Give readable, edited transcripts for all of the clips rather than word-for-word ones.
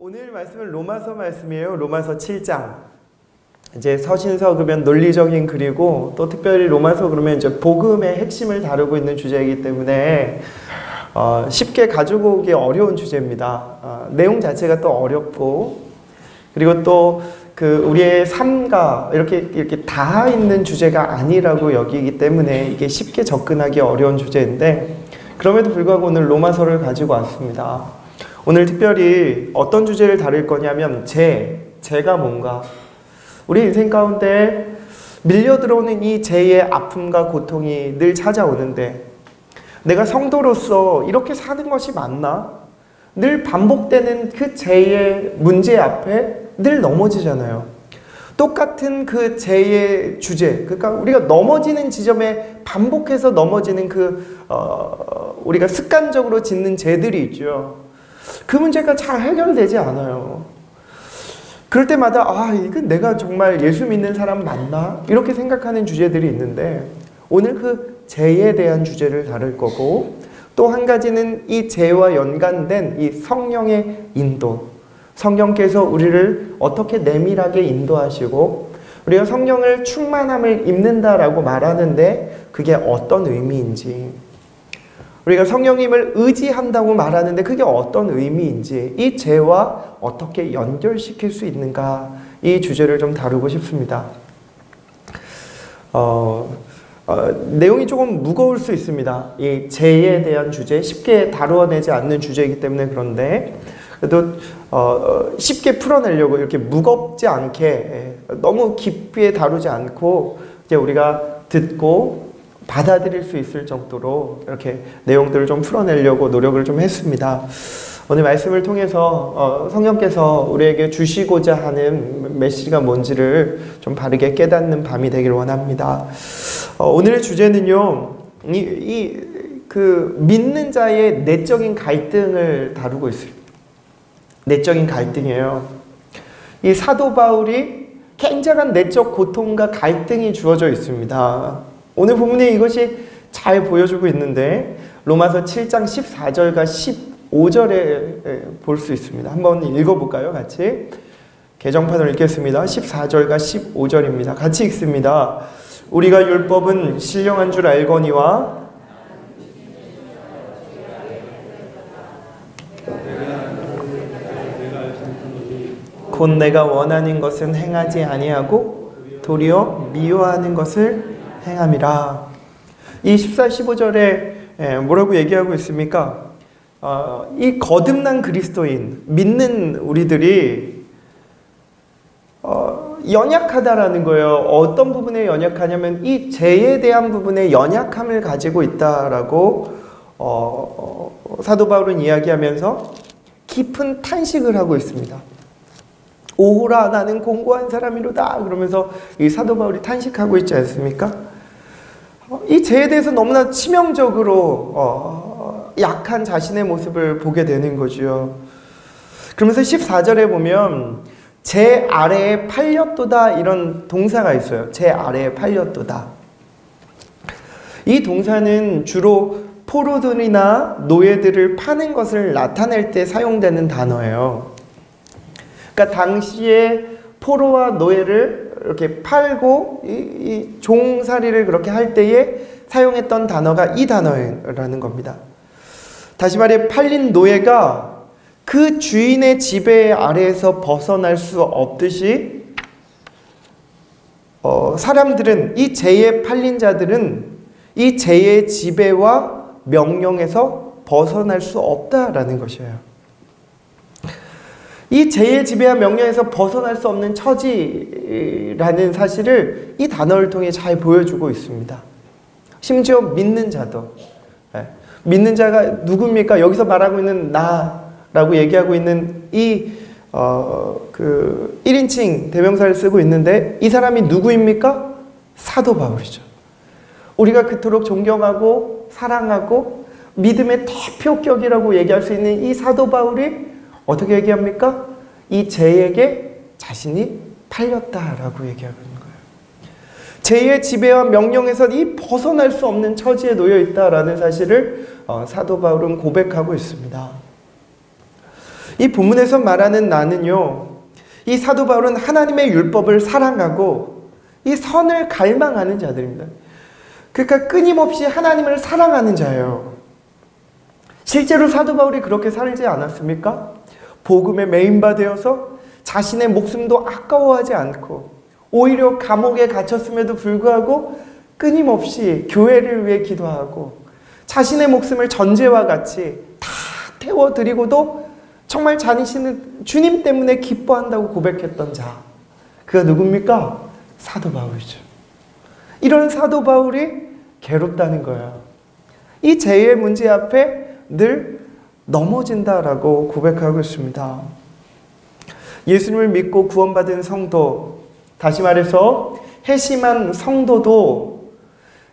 오늘 말씀은 로마서 말씀이에요. 로마서 7장. 이제 서신서 그러면 논리적인 글이고 또 특별히 로마서 그러면 이제 복음의 핵심을 다루고 있는 주제이기 때문에 쉽게 가지고 오기 어려운 주제입니다. 내용 자체가 또 어렵고 그리고 또 우리의 삶과 이렇게 닿아 있는 주제가 아니라고 여기기 때문에 이게 쉽게 접근하기 어려운 주제인데 그럼에도 불구하고 오늘 로마서를 가지고 왔습니다. 오늘 특별히 어떤 주제를 다룰 거냐면 죄가 뭔가 우리 인생 가운데 밀려 들어오는 이 죄의 아픔과 고통이 늘 찾아오는데 내가 성도로서 이렇게 사는 것이 맞나? 늘 반복되는 그 죄의 문제 앞에 늘 넘어지잖아요. 똑같은 그 죄의 주제, 그러니까 우리가 넘어지는 지점에 반복해서 넘어지는 우리가 습관적으로 짓는 죄들이 있죠. 그 문제가 잘 해결되지 않아요. 그럴 때마다 이건 내가 정말 예수 믿는 사람 맞나? 이렇게 생각하는 주제들이 있는데 오늘 그 죄에 대한 주제를 다룰 거고 또 한 가지는 이 죄와 연관된 이 성령의 인도, 성령께서 우리를 어떻게 내밀하게 인도하시고 우리가 성령을 충만함을 입는다라고 말하는데 그게 어떤 의미인지, 우리가 성령님을 의지한다고 말하는데 그게 어떤 의미인지, 이 죄와 어떻게 연결시킬 수 있는가, 이 주제를 좀 다루고 싶습니다. 내용이 조금 무거울 수 있습니다. 이 죄에 대한 주제, 쉽게 다루어내지 않는 주제이기 때문에 그런데 그래도 쉽게 풀어내려고 이렇게 무겁지 않게 너무 깊게 다루지 않고 이제 우리가 듣고 받아들일 수 있을 정도로 이렇게 내용들을 좀 풀어내려고 노력을 좀 했습니다. 오늘 말씀을 통해서 성령께서 우리에게 주시고자 하는 메시지가 뭔지를 좀 바르게 깨닫는 밤이 되길 원합니다. 오늘의 주제는요, 믿는 자의 내적인 갈등을 다루고 있습니다. 내적인 갈등이에요. 이 사도 바울이 굉장한 내적 고통과 갈등이 주어져 있습니다. 오늘 본문에 이것이 잘 보여주고 있는데 로마서 7장 14절과 15절에 볼 수 있습니다. 한번 읽어볼까요? 같이 개정판을 읽겠습니다. 14절과 15절입니다. 같이 읽습니다. 우리가 율법은 신령한 줄 알거니와 곧 내가 원하는 것은 행하지 아니하고 도리어 미워하는 것을 행함이라. 이 14, 15절에 뭐라고 얘기하고 있습니까? 이 거듭난 그리스도인, 믿는 우리들이 연약하다라는 거예요. 어떤 부분에 연약하냐면 이 죄에 대한 부분에 연약함을 가지고 있다라고 사도 바울은 이야기하면서 깊은 탄식을 하고 있습니다. 오호라 나는 공고한 사람이로다 그러면서 이 사도 바울이 탄식하고 있지 않습니까? 이 죄에 대해서 너무나 치명적으로 약한 자신의 모습을 보게 되는 거죠. 그러면서 14절에 보면 제 아래에 팔렸도다 이런 동사가 있어요. 제 아래에 팔렸도다. 이 동사는 주로 포로들이나 노예들을 파는 것을 나타낼 때 사용되는 단어예요. 그러니까 당시에 포로와 노예를 이렇게 팔고 이 종살이를 그렇게 할 때에 사용했던 단어가 이 단어라는 겁니다. 다시 말해 팔린 노예가 그 주인의 지배 아래에서 벗어날 수 없듯이 사람들은, 이 죄에 팔린 자들은 이 죄의 지배와 명령에서 벗어날 수 없다라는 것이에요. 이 죄의 지배와 명령에서 벗어날 수 없는 처지라는 사실을 이 단어를 통해 잘 보여주고 있습니다. 심지어 믿는 자도, 믿는 자가 누굽니까? 여기서 말하고 있는 나라고 얘기하고 있는 이 1인칭 대명사를 쓰고 있는데 이 사람이 누구입니까? 사도 바울이죠. 우리가 그토록 존경하고 사랑하고 믿음의 대표격이라고 얘기할 수 있는 이 사도 바울이 어떻게 얘기합니까? 이 죄에게 자신이 팔렸다라고 얘기하고 있는 거예요. 죄의 지배와 명령에서 이 벗어날 수 없는 처지에 놓여 있다라는 사실을 사도 바울은 고백하고 있습니다. 이 본문에서 말하는 나는요, 이 사도 바울은 하나님의 율법을 사랑하고 이 선을 갈망하는 자들입니다. 그러니까 끊임없이 하나님을 사랑하는 자예요. 실제로 사도 바울이 그렇게 살지 않았습니까? 복음에 메인바 되어서 자신의 목숨도 아까워하지 않고 오히려 감옥에 갇혔음에도 불구하고 끊임없이 교회를 위해 기도하고 자신의 목숨을 전제와 같이 다 태워드리고도 정말 자신은 주님 때문에 기뻐한다고 고백했던 자, 그가 누굽니까? 사도 바울이죠. 이런 사도 바울이 괴롭다는 거예요. 이 죄의 문제 앞에 늘 넘어진다라고 고백하고 있습니다. 예수님을 믿고 구원받은 성도, 다시 말해서 회심한 성도도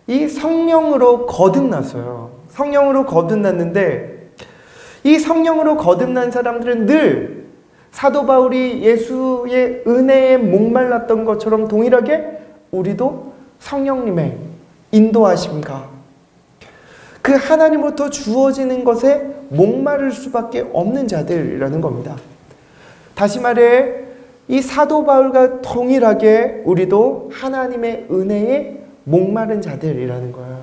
이 성령으로 거듭났어요. 성령으로 거듭났는데 이 성령으로 거듭난 사람들은 늘 사도 바울이 예수의 은혜에 목말랐던 것처럼 동일하게 우리도 성령님의 인도하심과 그 하나님으로부터 주어지는 것에 목마를 수밖에 없는 자들이라는 겁니다. 다시 말해 이 사도 바울과 동일하게 우리도 하나님의 은혜에 목마른 자들이라는 거예요.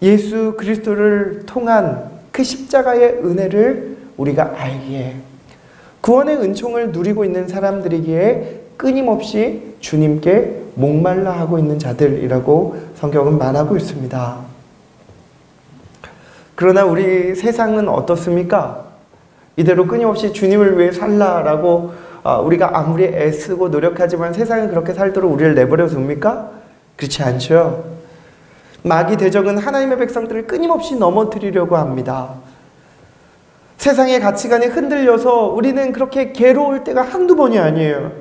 예수 그리스도를 통한 그 십자가의 은혜를 우리가 알기에 구원의 은총을 누리고 있는 사람들이기에 끊임없이 주님께 목말라 하고 있는 자들이라고 성경은 말하고 있습니다. 그러나 우리 세상은 어떻습니까? 이대로 끊임없이 주님을 위해 살라라고 우리가 아무리 애쓰고 노력하지만 세상은 그렇게 살도록 우리를 내버려 둡니까? 그렇지 않죠. 마귀 대적은 하나님의 백성들을 끊임없이 넘어뜨리려고 합니다. 세상의 가치관에 흔들려서 우리는 그렇게 괴로울 때가 한두 번이 아니에요.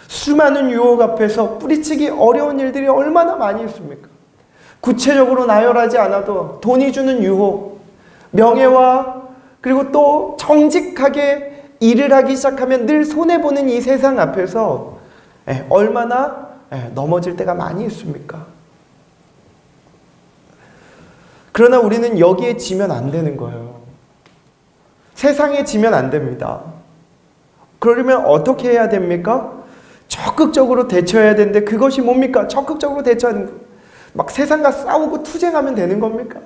수많은 유혹 앞에서 뿌리치기 어려운 일들이 얼마나 많이 있습니까? 구체적으로 나열하지 않아도 돈이 주는 유혹, 명예와 그리고 또 정직하게 일을 하기 시작하면 늘 손해보는 이 세상 앞에서 얼마나 넘어질 때가 많이 있습니까? 그러나 우리는 여기에 지면 안 되는 거예요. 세상에 지면 안 됩니다. 그러려면 어떻게 해야 됩니까? 적극적으로 대처해야 되는데 그것이 뭡니까? 적극적으로 대처하는 거. 막 세상과 싸우고 투쟁하면 되는 겁니까?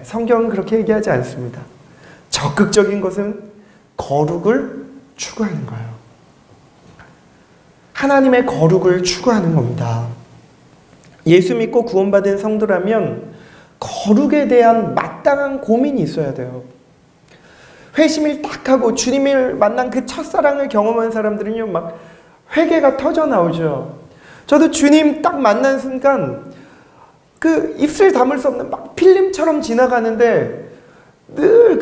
성경은 그렇게 얘기하지 않습니다. 적극적인 것은 거룩을 추구하는 거예요. 하나님의 거룩을 추구하는 겁니다. 예수 믿고 구원받은 성도라면 거룩에 대한 마땅한 고민이 있어야 돼요. 회심을 딱 하고 주님을 만난 그 첫사랑을 경험한 사람들은요, 막 회개가 터져 나오죠. 저도 주님 딱 만난 순간 그 입술 담을 수 없는 막 필름처럼 지나가는데 늘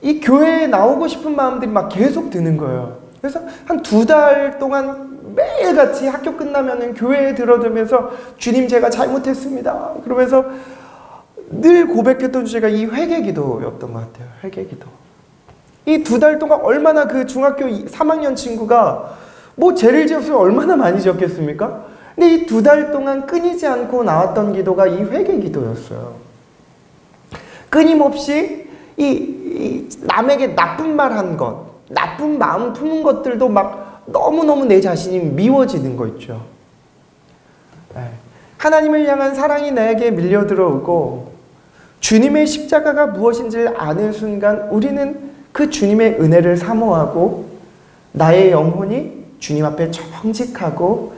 이 교회에 나오고 싶은 마음들이 막 계속 드는 거예요. 그래서 한 2달 동안 매일같이 학교 끝나면은 교회에 들어들면서 주님 제가 잘못했습니다. 그러면서 늘 고백했던 주제가 이 회개기도였던 것 같아요. 회개기도. 이 2달 동안 얼마나 그 중학교 3학년 친구가 뭐 죄를 지었으면 얼마나 많이 지었겠습니까? 근데 이 2달 동안 끊이지 않고 나왔던 기도가 이 회개기도였어요. 끊임없이 이 남에게 나쁜 말 한 것, 나쁜 마음 품은 것들도 막 너무너무 내 자신이 미워지는 거 있죠. 하나님을 향한 사랑이 나에게 밀려 들어오고 주님의 십자가가 무엇인지를 아는 순간 우리는 그 주님의 은혜를 사모하고 나의 영혼이 주님 앞에 정직하고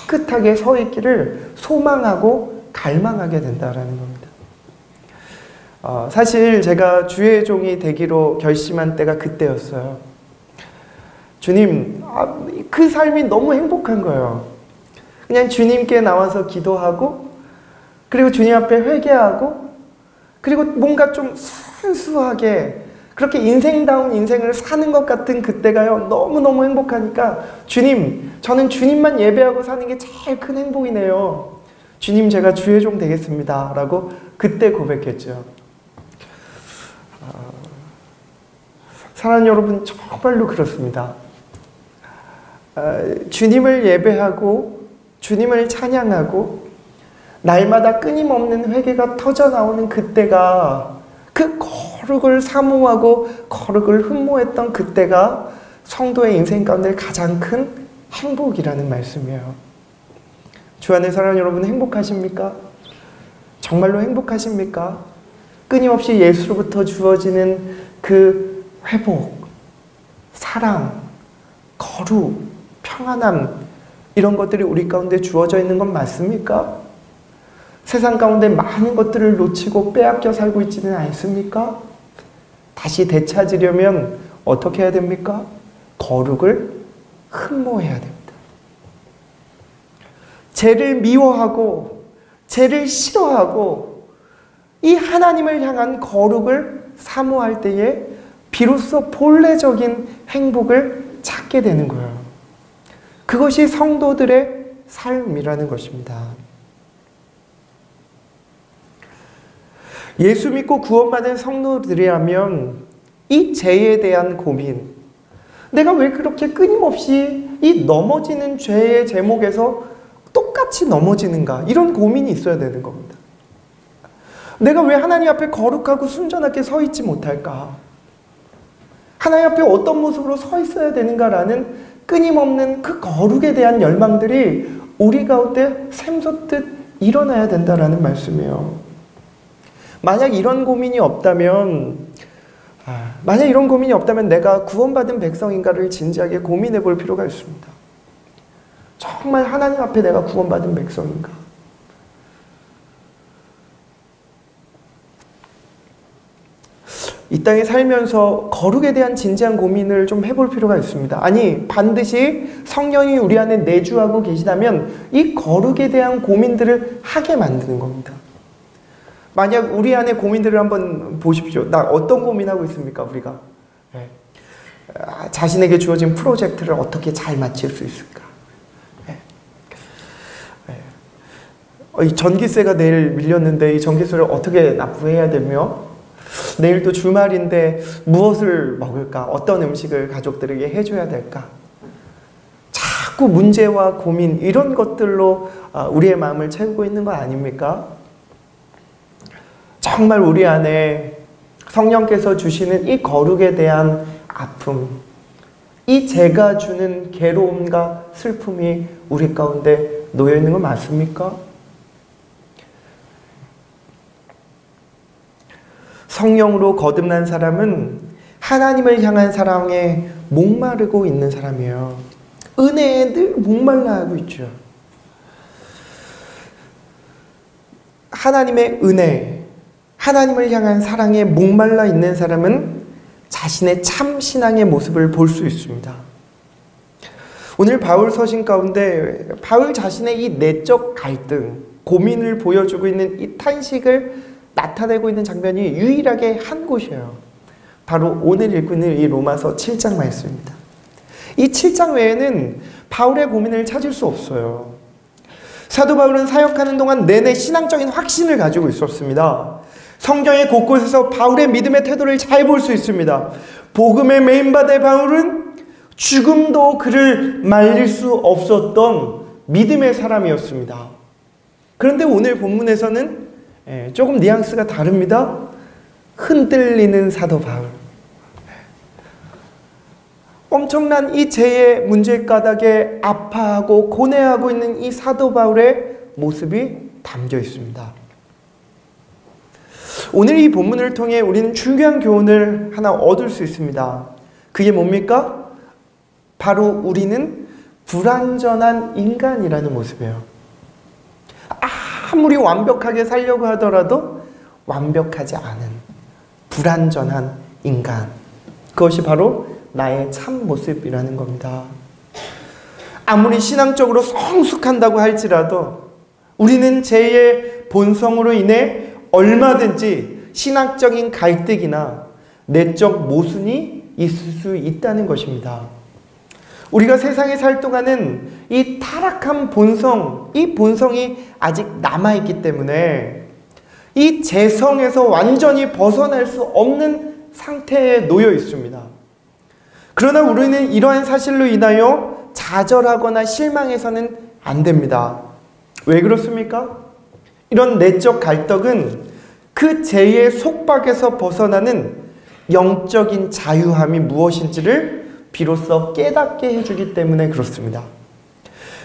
깨끗하게 서 있기를 소망하고 갈망하게 된다라는 겁니다. 사실 제가 주의 종이 되기로 결심한 때가 그때였어요. 주님, 그 삶이 너무 행복한 거예요. 그냥 주님께 나와서 기도하고 그리고 주님 앞에 회개하고 그리고 뭔가 좀 순수하게 그렇게 인생다운 인생을 사는 것 같은 그때가요, 너무너무 행복하니까 주님, 저는 주님만 예배하고 사는 게 제일 큰 행복이네요. 주님, 제가 주의 종 되겠습니다 라고 그때 고백했죠. 사랑하는 여러분, 정말로 그렇습니다. 주님을 예배하고 주님을 찬양하고 날마다 끊임없는 회개가 터져 나오는 그때가 그 거룩을 사모하고 거룩을 흠모했던 그때가 성도의 인생 가운데 가장 큰 행복이라는 말씀이에요. 주 안에 사랑하는 여러분, 행복하십니까? 정말로 행복하십니까? 끊임없이 예수로부터 주어지는 그 회복, 사랑, 거룩, 평안함, 이런 것들이 우리 가운데 주어져 있는 건 맞습니까? 세상 가운데 많은 것들을 놓치고 빼앗겨 살고 있지는 않습니까? 다시 되찾으려면 어떻게 해야 됩니까? 거룩을 흠모해야 됩니다. 죄를 미워하고 죄를 싫어하고 이 하나님을 향한 거룩을 사모할 때에 비로소 본래적인 행복을 찾게 되는 거예요. 그것이 성도들의 삶이라는 것입니다. 예수 믿고 구원받은 성도들이라면 이 죄에 대한 고민, 내가 왜 그렇게 끊임없이 이 넘어지는 죄의 제목에서 똑같이 넘어지는가, 이런 고민이 있어야 되는 겁니다. 내가 왜 하나님 앞에 거룩하고 순전하게 서 있지 못할까? 하나님 앞에 어떤 모습으로 서 있어야 되는가라는 끊임없는 그 거룩에 대한 열망들이 우리 가운데 샘솟듯 일어나야 된다라는 말씀이에요. 만약 이런 고민이 없다면 내가 구원받은 백성인가를 진지하게 고민해 볼 필요가 있습니다. 정말 하나님 앞에 내가 구원받은 백성인가? 이 땅에 살면서 거룩에 대한 진지한 고민을 좀 해볼 필요가 있습니다. 아니, 반드시 성령이 우리 안에 내주하고 계시다면 이 거룩에 대한 고민들을 하게 만드는 겁니다. 만약 우리 안에 고민들을 한번 보십시오. 나 어떤 고민하고 있습니까, 우리가? 네. 자신에게 주어진 프로젝트를 어떻게 잘 마칠 수 있을까? 네. 네. 전기세가 내일 밀렸는데 이 전기세를 어떻게 납부해야 되며, 내일 또 주말인데 무엇을 먹을까? 어떤 음식을 가족들에게 해줘야 될까? 자꾸 문제와 고민, 이런 것들로 우리의 마음을 채우고 있는 거 아닙니까? 정말 우리 안에 성령께서 주시는 이 거룩에 대한 아픔, 이 죄가 주는 괴로움과 슬픔이 우리 가운데 놓여 있는 건 맞습니까? 성령으로 거듭난 사람은 하나님을 향한 사랑에 목마르고 있는 사람이에요. 은혜에 늘 목말라 하고 있죠. 하나님의 은혜, 하나님을 향한 사랑에 목말라 있는 사람은 자신의 참 신앙의 모습을 볼 수 있습니다. 오늘 바울 서신 가운데 바울 자신의 이 내적 갈등, 고민을 보여주고 있는 이 탄식을 나타내고 있는 장면이 유일하게 한 곳이에요. 바로 오늘 읽고 있는 이 로마서 7장 말씀입니다. 이 7장 외에는 바울의 고민을 찾을 수 없어요. 사도 바울은 사역하는 동안 내내 신앙적인 확신을 가지고 있었습니다. 성경의 곳곳에서 바울의 믿음의 태도를 잘 볼 수 있습니다. 복음에 메인받은 바울은 죽음도 그를 말릴 수 없었던 믿음의 사람이었습니다. 그런데 오늘 본문에서는 조금 뉘앙스가 다릅니다. 흔들리는 사도 바울. 엄청난 이 죄의 문제가닥에 아파하고 고뇌하고 있는 이 사도 바울의 모습이 담겨 있습니다. 오늘 이 본문을 통해 우리는 중요한 교훈을 하나 얻을 수 있습니다. 그게 뭡니까? 바로 우리는 불완전한 인간이라는 모습이에요. 아무리 완벽하게 살려고 하더라도 완벽하지 않은 불완전한 인간. 그것이 바로 나의 참 모습이라는 겁니다. 아무리 신앙적으로 성숙한다고 할지라도 우리는 죄의 본성으로 인해 얼마든지 신학적인 갈등이나 내적 모순이 있을 수 있다는 것입니다. 우리가 세상에 살 동안은 이 타락한 본성, 이 본성이 아직 남아있기 때문에 이 죄성에서 완전히 벗어날 수 없는 상태에 놓여 있습니다. 그러나 우리는 이러한 사실로 인하여 좌절하거나 실망해서는 안 됩니다. 왜 그렇습니까? 이런 내적 갈등은 그 죄의 속박에서 벗어나는 영적인 자유함이 무엇인지를 비로소 깨닫게 해주기 때문에 그렇습니다.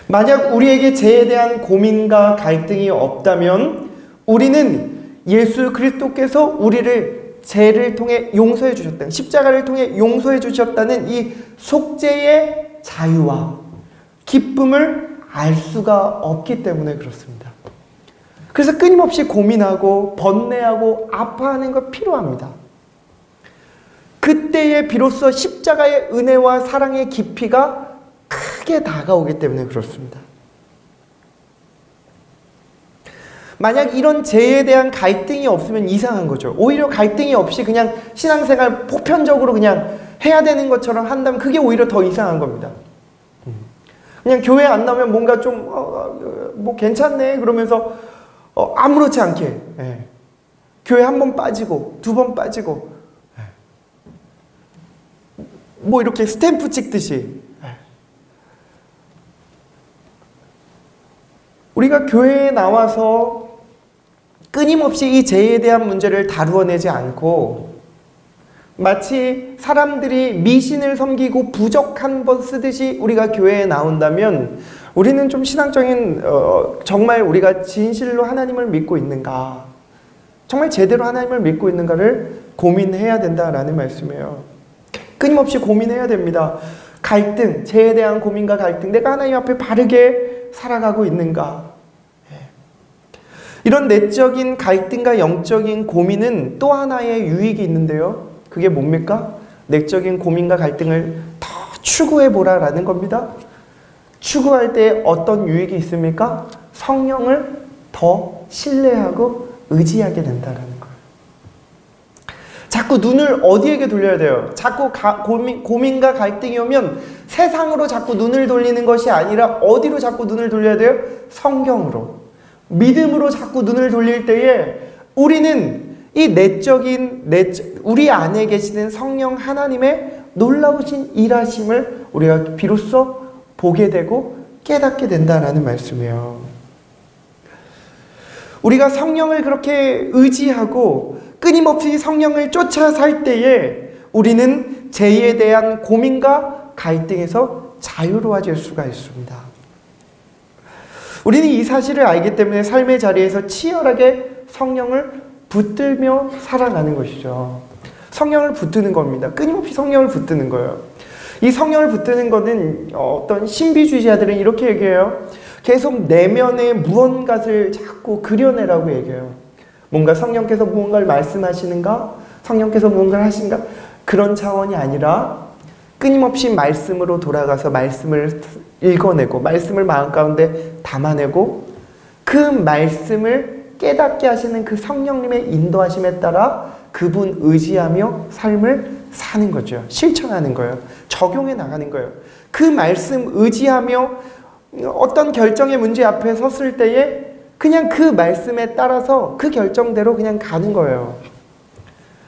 만약 우리에게 죄에 대한 고민과 갈등이 없다면 우리는 예수 그리스도께서 우리를 죄를 통해 용서해 주셨다는, 십자가를 통해 용서해 주셨다는 이 속죄의 자유와 기쁨을 알 수가 없기 때문에 그렇습니다. 그래서 끊임없이 고민하고 번뇌하고 아파하는 거 필요합니다. 그때에 비로소 십자가의 은혜와 사랑의 깊이가 크게 다가오기 때문에 그렇습니다. 만약 이런 죄에 대한 갈등이 없으면 이상한 거죠. 오히려 갈등이 없이 그냥 신앙생활 보편적으로 그냥 해야 되는 것처럼 한다면 그게 오히려 더 이상한 겁니다. 그냥 교회 안 나오면 뭔가 좀 뭐 괜찮네 그러면서 아무렇지 않게 교회 한 번 빠지고 두 번 빠지고 뭐 이렇게 스탬프 찍듯이 우리가 교회에 나와서 끊임없이 이 죄에 대한 문제를 다루어내지 않고 마치 사람들이 미신을 섬기고 부적한 법 쓰듯이 우리가 교회에 나온다면 우리는 좀 신앙적인 정말 우리가 진실로 하나님을 믿고 있는가, 정말 제대로 하나님을 믿고 있는가를 고민해야 된다라는 말씀이에요. 끊임없이 고민해야 됩니다. 갈등, 죄에 대한 고민과 갈등, 내가 하나님 앞에 바르게 살아가고 있는가. 이런 내적인 갈등과 영적인 고민은 또 하나의 유익이 있는데요. 그게 뭡니까? 내적인 고민과 갈등을 더 추구해보라라는 겁니다. 추구할 때 어떤 유익이 있습니까? 성령을 더 신뢰하고 의지하게 된다는 거예요. 자꾸 눈을 어디에게 돌려야 돼요? 자꾸 고민과 갈등이 오면 세상으로 자꾸 눈을 돌리는 것이 아니라 어디로 자꾸 눈을 돌려야 돼요? 성경으로. 믿음으로 자꾸 눈을 돌릴 때에 우리는 이 우리 안에 계시는 성령 하나님의 놀라우신 일하심을 우리가 비로소 보게 되고 깨닫게 된다라는 말씀이에요. 우리가 성령을 그렇게 의지하고 끊임없이 성령을 쫓아 살 때에 우리는 죄에 대한 고민과 갈등에서 자유로워질 수가 있습니다. 우리는 이 사실을 알기 때문에 삶의 자리에서 치열하게 성령을 붙들며 살아가는 것이죠. 성령을 붙드는 겁니다. 끊임없이 성령을 붙드는 거예요. 이 성령을 붙드는 것은 어떤 신비주의자들은 이렇게 얘기해요. 계속 내면에 무언가를 자꾸 그려내라고 얘기해요. 뭔가 성령께서 무언가를 말씀하시는가? 성령께서 무언가를 하신가? 그런 차원이 아니라 끊임없이 말씀으로 돌아가서 말씀을 읽어내고 말씀을 마음 가운데 담아내고 그 말씀을 깨닫게 하시는 그 성령님의 인도하심에 따라 그분 의지하며 삶을 사는 거죠. 실천하는 거예요. 적용해 나가는 거예요. 그 말씀 의지하며 어떤 결정의 문제 앞에 섰을 때에 그냥 그 말씀에 따라서 그 결정대로 그냥 가는 거예요.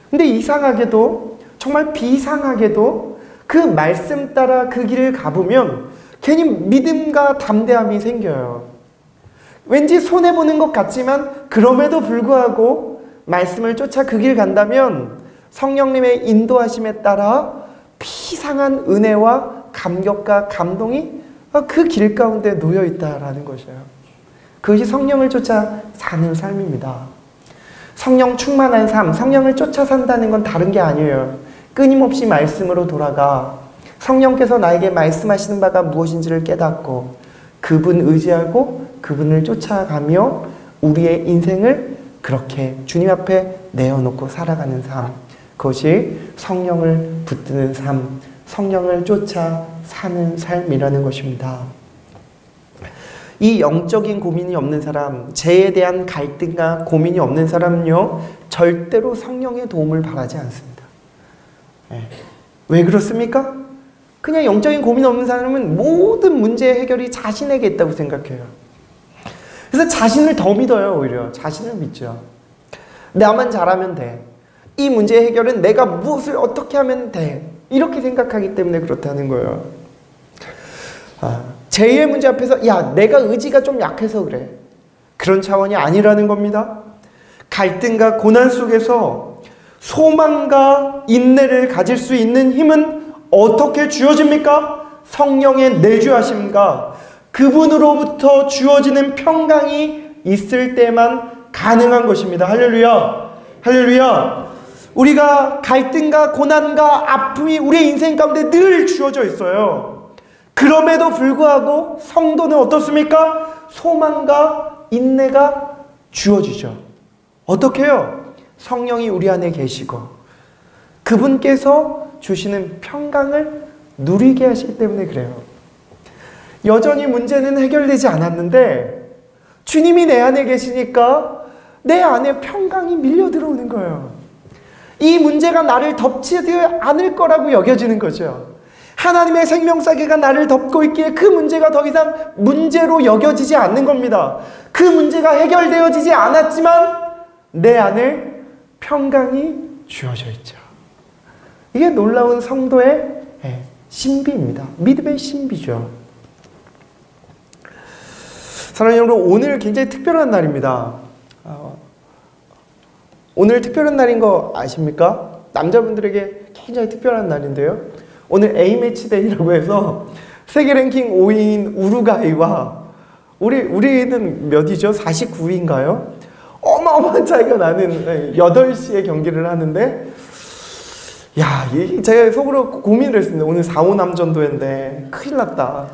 근데 이상하게도 정말 비상하게도 그 말씀 따라 그 길을 가보면 괜히 믿음과 담대함이 생겨요. 왠지 손해보는 것 같지만 그럼에도 불구하고 말씀을 쫓아 그 길 간다면 성령님의 인도하심에 따라 비상한 은혜와 감격과 감동이 그 길 가운데 놓여 있다라는 것이에요. 그것이 성령을 쫓아 사는 삶입니다. 성령 충만한 삶, 성령을 쫓아 산다는 건 다른 게 아니에요. 끊임없이 말씀으로 돌아가 성령께서 나에게 말씀하시는 바가 무엇인지를 깨닫고 그분 의지하고 그분을 쫓아가며 우리의 인생을 그렇게 주님 앞에 내어놓고 살아가는 삶, 그것이 성령을 붙드는 삶, 성령을 쫓아 사는 삶이라는 것입니다. 이 영적인 고민이 없는 사람, 죄에 대한 갈등과 고민이 없는 사람은요, 절대로 성령의 도움을 바라지 않습니다. 왜 그렇습니까? 그냥 영적인 고민 없는 사람은 모든 문제 해결이 자신에게 있다고 생각해요. 그래서 자신을 더 믿어요. 오히려 자신을 믿죠. 나만 잘하면 돼. 이 문제 해결은 내가 무엇을 어떻게 하면 돼. 이렇게 생각하기 때문에 그렇다는 거예요. 죄의 문제 앞에서 야, 내가 의지가 좀 약해서 그래. 그런 차원이 아니라는 겁니다. 갈등과 고난 속에서 소망과 인내를 가질 수 있는 힘은 어떻게 주어집니까? 성령의 내주하심과 그분으로부터 주어지는 평강이 있을 때만 가능한 것입니다. 할렐루야! 할렐루야! 우리가 갈등과 고난과 아픔이 우리의 인생 가운데 늘 주어져 있어요. 그럼에도 불구하고 성도는 어떻습니까? 소망과 인내가 주어지죠. 어떻게 해요? 성령이 우리 안에 계시고 그분께서 주시는 평강을 누리게 하시기 때문에 그래요. 여전히 문제는 해결되지 않았는데 주님이 내 안에 계시니까 내 안에 평강이 밀려 들어오는 거예요. 이 문제가 나를 덮치지 않을 거라고 여겨지는 거죠. 하나님의 생명사계가 나를 덮고 있기에 그 문제가 더 이상 문제로 여겨지지 않는 겁니다. 그 문제가 해결되어지지 않았지만 내 안에 평강이 주어져 있죠. 이게 놀라운 성도의 신비입니다. 믿음의 신비죠. 사랑하는 여러분, 오늘 굉장히 특별한 날입니다. 오늘 특별한 날인 거 아십니까? 남자분들에게 굉장히 특별한 날인데요. 오늘 A매치데이라고 해서 세계 랭킹 5위인 우루과이와 우리는 몇이죠? 49위인가요? 어마어마한 차이가 나는 8시에 경기를 하는데 제가 속으로 고민을 했습니다. 오늘 4-5남전도인데 큰일 났다.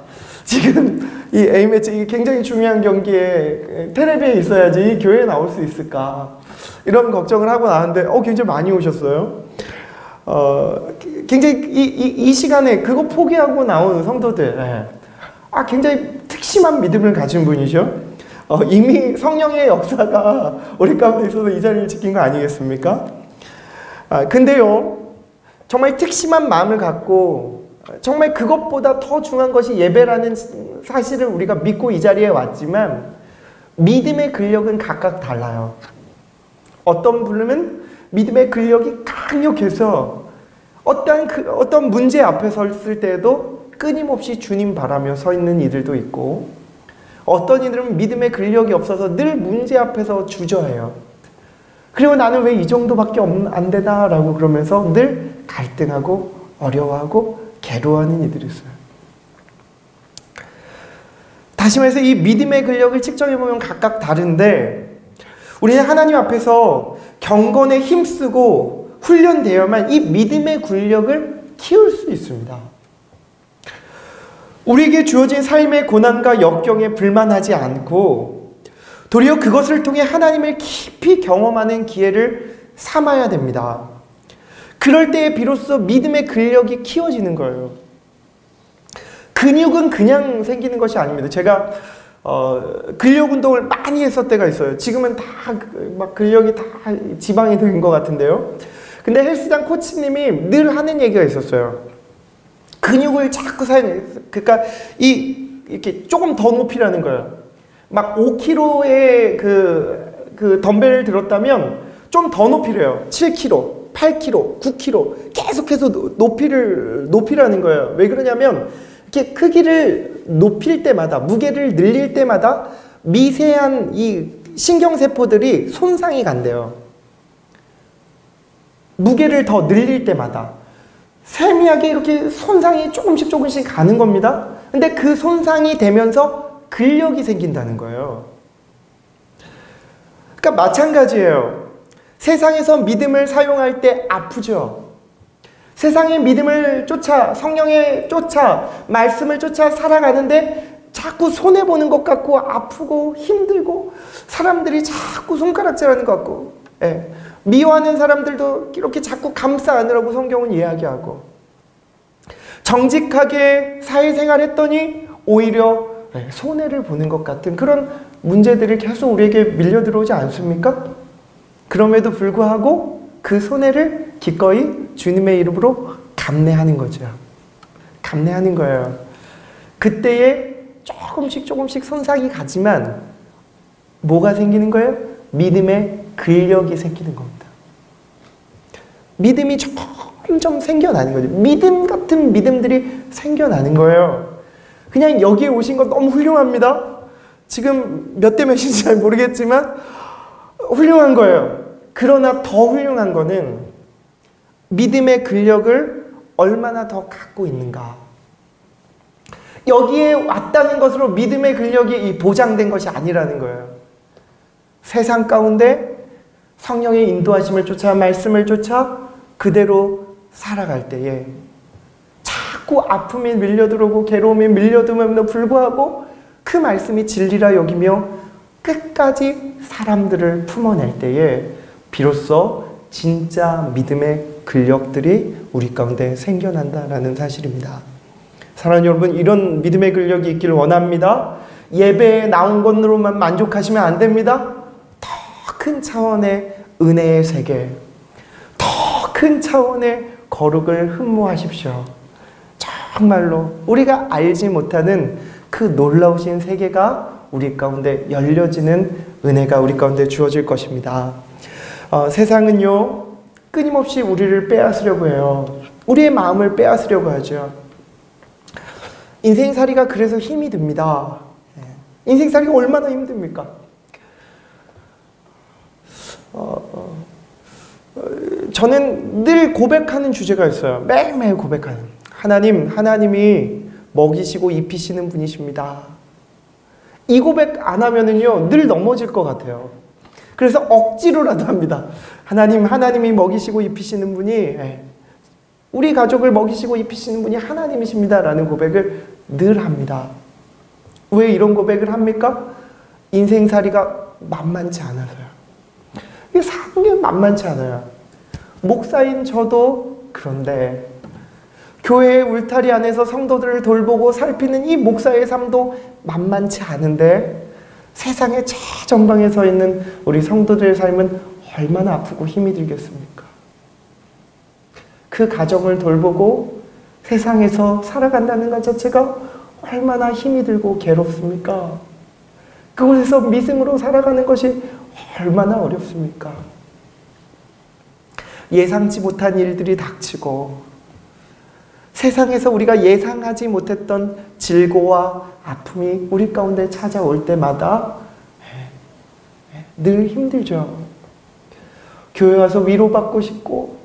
지금 이 A매치 이게 굉장히 중요한 경기에 텔레비에 있어야지 교회에 나올 수 있을까 이런 걱정을 하고 나왔는데 굉장히 많이 오셨어요. 굉장히 이 시간에 그거 포기하고 나온 성도들 굉장히 특심한 믿음을 가진 분이죠. 이미 성령의 역사가 우리 가운데 있어서 이 자리를 지킨 거 아니겠습니까? 근데요, 정말 특심한 마음을 갖고 정말 그것보다 더 중요한 것이 예배라는 사실을 우리가 믿고 이 자리에 왔지만 믿음의 근력은 각각 달라요. 어떤 분은 믿음의 근력이 강력해서 어떤 문제 앞에 섰을 때에도 끊임없이 주님 바라며 서 있는 이들도 있고, 어떤 이들은 믿음의 근력이 없어서 늘 문제 앞에서 주저해요. 그리고 나는 왜 이 정도밖에 안 되나 라고 그러면서 늘 갈등하고 어려워하고 괴로워하는 이들이 있어요. 다시 말해서 이 믿음의 근력을 측정해보면 각각 다른데, 우리는 하나님 앞에서 경건에 힘쓰고 훈련되어야만 이 믿음의 근력을 키울 수 있습니다. 우리에게 주어진 삶의 고난과 역경에 불만하지 않고 도리어 그것을 통해 하나님을 깊이 경험하는 기회를 삼아야 됩니다. 그럴 때에 비로소 믿음의 근력이 키워지는 거예요. 근육은 그냥 생기는 것이 아닙니다. 제가 근력 운동을 많이 했을 때가 있어요. 지금은 다 막 근력이 다 지방이 된 것 같은데요. 근데 헬스장 코치님이 늘 하는 얘기가 있었어요. 근육을 자꾸 사용해. 그러니까 이렇게 조금 더 높이라는 거예요. 막 5kg의 그 덤벨을 들었다면 좀 더 높이래요. 7kg, 8kg, 9kg 계속해서 높이라는 거예요. 왜 그러냐면 이렇게 크기를 높일 때마다, 무게를 늘릴 때마다 미세한 이 신경세포들이 손상이 간대요. 무게를 더 늘릴 때마다 세미하게 이렇게 손상이 조금씩 가는 겁니다. 근데 그 손상이 되면서 근력이 생긴다는 거예요. 그러니까 마찬가지예요. 세상에서 믿음을 사용할 때 아프죠. 세상의 믿음을 쫓아, 성령에 쫓아, 말씀을 쫓아 살아가는데 자꾸 손해보는 것 같고 아프고 힘들고 사람들이 자꾸 손가락질하는 것 같고, 미워하는 사람들도 이렇게 자꾸 감싸 안으라고 성경은 이야기하고, 정직하게 사회생활 했더니 오히려 손해를 보는 것 같은 그런 문제들이 계속 우리에게 밀려 들어오지 않습니까? 그럼에도 불구하고 그 손해를 기꺼이 주님의 이름으로 감내하는 거죠. 감내하는 거예요. 그때에 조금씩 손상이 가지만 뭐가 생기는 거예요? 믿음의 근력이 생기는 겁니다. 믿음이 점점 생겨나는 거죠. 믿음 같은 믿음들이 생겨나는 거예요. 그냥 여기에 오신 건 너무 훌륭합니다. 지금 몇 대 몇인지 잘 모르겠지만 훌륭한 거예요. 그러나 더 훌륭한 거는 믿음의 근력을 얼마나 더 갖고 있는가. 여기에 왔다는 것으로 믿음의 근력이 보장된 것이 아니라는 거예요. 세상 가운데 성령의 인도하심을 쫓아 말씀을 쫓아 그대로 살아갈 때에 자꾸 아픔이 밀려들어오고 괴로움이 밀려들음에도 불구하고 그 말씀이 진리라 여기며 끝까지 사람들을 품어낼 때에 비로소 진짜 믿음의 근력들이 우리 가운데 생겨난다라는 사실입니다. 사랑하는 여러분, 이런 믿음의 근력이 있기를 원합니다. 예배에 나온 것으로만 만족하시면 안 됩니다. 더 큰 차원의 은혜의 세계, 더 큰 차원의 거룩을 흠모하십시오. 정말로 우리가 알지 못하는 그 놀라우신 세계가 우리 가운데 열려지는 은혜가 우리 가운데 주어질 것입니다. 세상은요, 끊임없이 우리를 빼앗으려고 해요. 우리의 마음을 빼앗으려고 하죠. 인생살이가 그래서 힘이 듭니다. 인생살이가 얼마나 힘듭니까? 저는 늘 고백하는 주제가 있어요. 매일매일 고백하는. 하나님이 먹이시고 입히시는 분이십니다. 이 고백 안 하면은요, 늘 넘어질 것 같아요. 그래서 억지로라도 합니다. 하나님이 먹이시고 입히시는 분이, 우리 가족을 먹이시고 입히시는 분이 하나님이십니다. 라는 고백을 늘 합니다. 왜 이런 고백을 합니까? 인생살이가 만만치 않아서요. 이게 사는 게 만만치 않아요. 목사인 저도 그런데 교회의 울타리 안에서 성도들을 돌보고 살피는 이 목사의 삶도 만만치 않은데 세상의 최전방에 서 있는 우리 성도들의 삶은 얼마나 아프고 힘이 들겠습니까? 그 가정을 돌보고 세상에서 살아간다는 것 자체가 얼마나 힘이 들고 괴롭습니까? 그곳에서 믿음으로 살아가는 것이 얼마나 어렵습니까? 예상치 못한 일들이 닥치고 세상에서 우리가 예상하지 못했던 질고와 아픔이 우리 가운데 찾아올 때마다 늘 힘들죠. 교회 와서 위로받고 싶고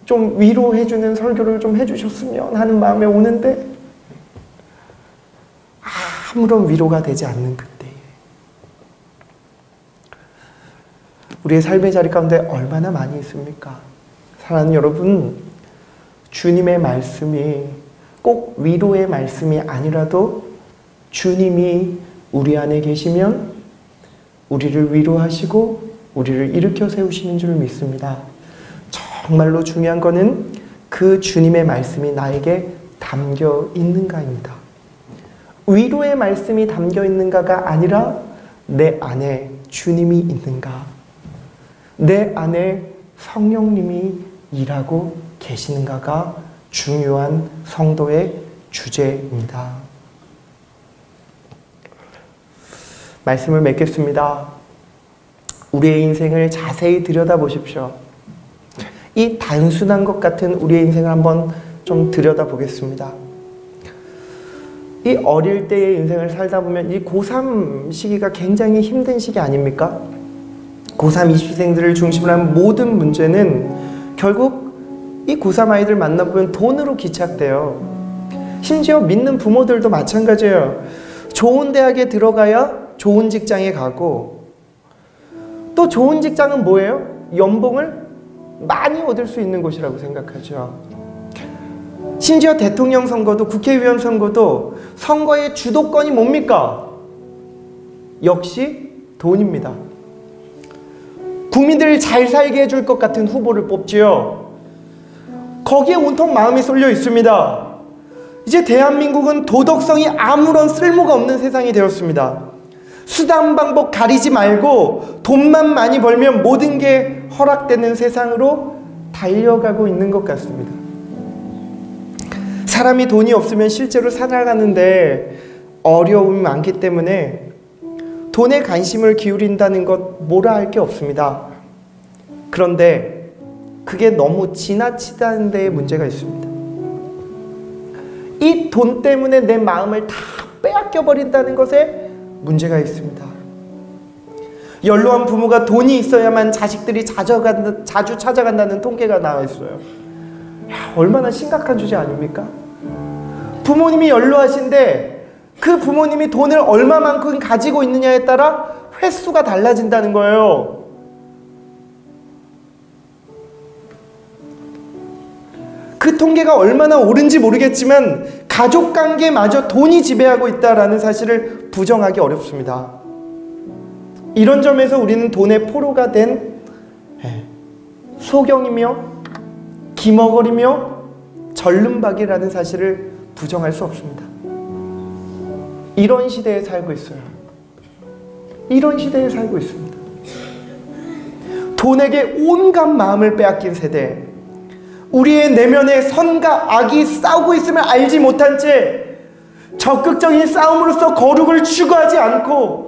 좀 위로해주는 설교를 좀 해주셨으면 하는 마음에 오는데 아무런 위로가 되지 않는 그때 우리의 삶의 자리 가운데 얼마나 많이 있습니까? 사랑하는 여러분, 주님의 말씀이 꼭 위로의 말씀이 아니라도 주님이 우리 안에 계시면 우리를 위로하시고 우리를 일으켜 세우시는 줄 믿습니다. 정말로 중요한 것은 그 주님의 말씀이 나에게 담겨 있는가입니다. 위로의 말씀이 담겨 있는가가 아니라 내 안에 주님이 있는가, 내 안에 성령님이 일하고 계시는가가 중요한 성도의 주제입니다. 말씀을 맺겠습니다. 우리의 인생을 자세히 들여다보십시오. 이 단순한 것 같은 우리의 인생을 한번 좀 들여다보겠습니다. 이 어릴 때의 인생을 살다 보면 이 고3 시기가 굉장히 힘든 시기 아닙니까? 고3 입시생들을 중심으로 한 모든 문제는 결국 이 고3 아이들 만나보면 돈으로 기착돼요. 심지어 믿는 부모들도 마찬가지예요. 좋은 대학에 들어가야 좋은 직장에 가고, 또 좋은 직장은 뭐예요? 연봉을 많이 얻을 수 있는 곳이라고 생각하죠. 심지어 대통령 선거도 국회의원 선거도 선거의 주도권이 뭡니까? 역시 돈입니다. 국민들을 잘 살게 해줄 것 같은 후보를 뽑지요. 거기에 온통 마음이 쏠려 있습니다. 이제 대한민국은 도덕성이 아무런 쓸모가 없는 세상이 되었습니다. 수단 방법 가리지 말고 돈만 많이 벌면 모든 게 허락되는 세상으로 달려가고 있는 것 같습니다. 사람이 돈이 없으면 실제로 살아가는데 어려움이 많기 때문에 돈에 관심을 기울인다는 것 뭐라 할 게 없습니다. 그런데 그게 너무 지나치다는 데에 문제가 있습니다. 이 돈 때문에 내 마음을 다 빼앗겨 버린다는 것에 문제가 있습니다. 연로한 부모가 돈이 있어야만 자식들이 자주 찾아간다는 통계가 나와 있어요. 야, 얼마나 심각한 주제 아닙니까? 부모님이 연로하신데 그 부모님이 돈을 얼마만큼 가지고 있느냐에 따라 횟수가 달라진다는 거예요. 그 통계가 얼마나 옳은지 모르겠지만 가족관계마저 돈이 지배하고 있다는 사실을 부정하기 어렵습니다. 이런 점에서 우리는 돈의 포로가 된 소경이며 기머거리며 절름박이라는 사실을 부정할 수 없습니다. 이런 시대에 살고 있어요. 이런 시대에 살고 있습니다. 돈에게 온갖 마음을 빼앗긴 세대, 우리의 내면에 선과 악이 싸우고 있음을 알지 못한 채 적극적인 싸움으로써 거룩을 추구하지 않고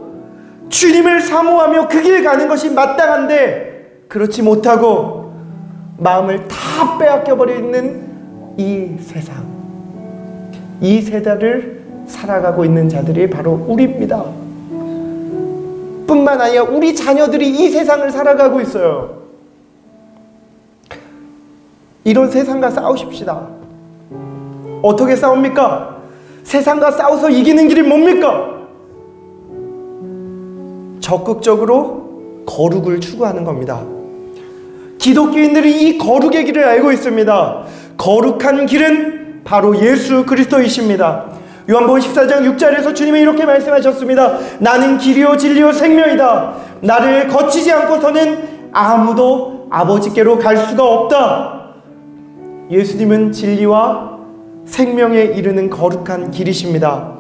주님을 사모하며 그 길 가는 것이 마땅한데 그렇지 못하고 마음을 다 빼앗겨버리는 이 세상, 이 세대를 살아가고 있는 자들이 바로 우리입니다. 뿐만 아니라 우리 자녀들이 이 세상을 살아가고 있어요. 이런 세상과 싸우십시다. 어떻게 싸웁니까? 세상과 싸워서 이기는 길이 뭡니까? 적극적으로 거룩을 추구하는 겁니다. 기독교인들이 이 거룩의 길을 알고 있습니다. 거룩한 길은 바로 예수 그리스도이십니다. 요한복음 14장 6절에서 주님이 이렇게 말씀하셨습니다. 나는 길이요 진리요 생명이다. 나를 거치지 않고서는 아무도 아버지께로 갈 수가 없다. 예수님은 진리와 생명에 이르는 거룩한 길이십니다.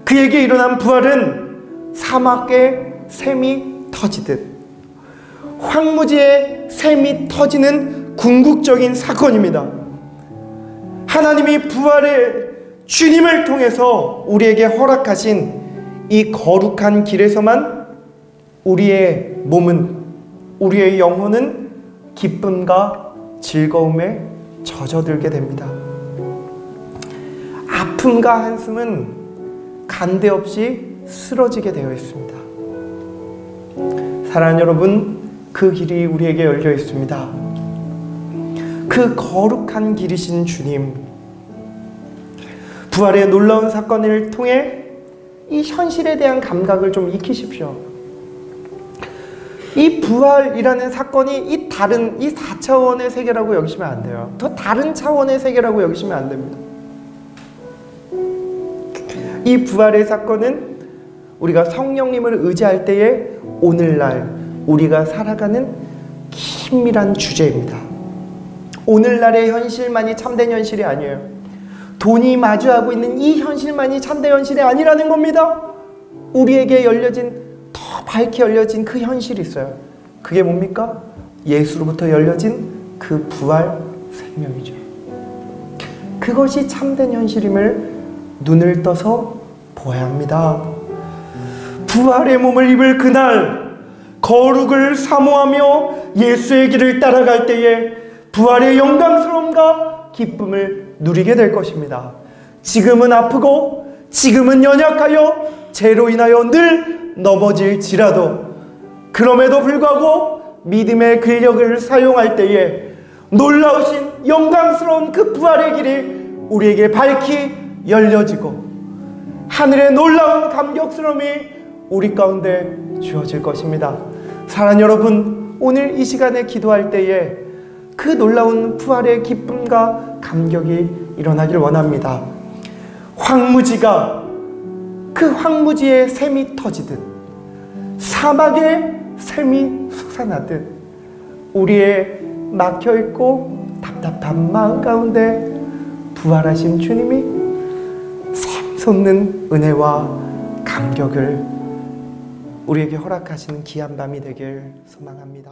그에게 일어난 부활은 사막에 샘이 터지듯 황무지에 샘이 터지는 궁극적인 사건입니다. 하나님이 부활의 주님을 통해서 우리에게 허락하신 이 거룩한 길에서만 우리의 몸은, 우리의 영혼은 기쁨과 즐거움에 젖어들게 됩니다. 아픔과 한숨은 간데없이 쓰러지게 되어 있습니다. 사랑하는 여러분, 그 길이 우리에게 열려 있습니다. 그 거룩한 길이신 주님, 부활의 놀라운 사건을 통해 이 현실에 대한 감각을 좀 익히십시오. 이 부활이라는 사건이 이 4차원의 세계라고 여기시면 안 돼요. 더 다른 차원의 세계라고 여기시면 안 됩니다. 이 부활의 사건은 우리가 성령님을 의지할 때에 오늘날 우리가 살아가는 긴밀한 주제입니다. 오늘날의 현실만이 참된 현실이 아니에요. 돈이 마주하고 있는 이 현실만이 참된 현실이 아니라는 겁니다. 우리에게 열려진, 더 밝게 열려진 그 현실이 있어요. 그게 뭡니까? 예수로부터 열려진 그 부활 생명이죠. 그것이 참된 현실임을 눈을 떠서 보아야 합니다. 부활의 몸을 입을 그날 거룩을 사모하며 예수의 길을 따라갈 때에 부활의 영광스러움과 기쁨을 누리게 될 것입니다. 지금은 아프고 지금은 연약하여 죄로 인하여 늘 넘어질지라도 그럼에도 불구하고 믿음의 근력을 사용할 때에 놀라우신 영광스러운 그 부활의 길이 우리에게 밝히 열려지고 하늘의 놀라운 감격스러움이 우리 가운데 주어질 것입니다. 사랑하는 여러분, 오늘 이 시간에 기도할 때에 그 놀라운 부활의 기쁨과 감격이 일어나길 원합니다. 황무지가 그 황무지에 샘이 터지듯 사막에 샘이 솟아나듯 우리의 막혀있고 답답한 마음 가운데 부활하신 주님이 샘솟는 은혜와 감격을 우리에게 허락하시는 귀한 밤이 되길 소망합니다.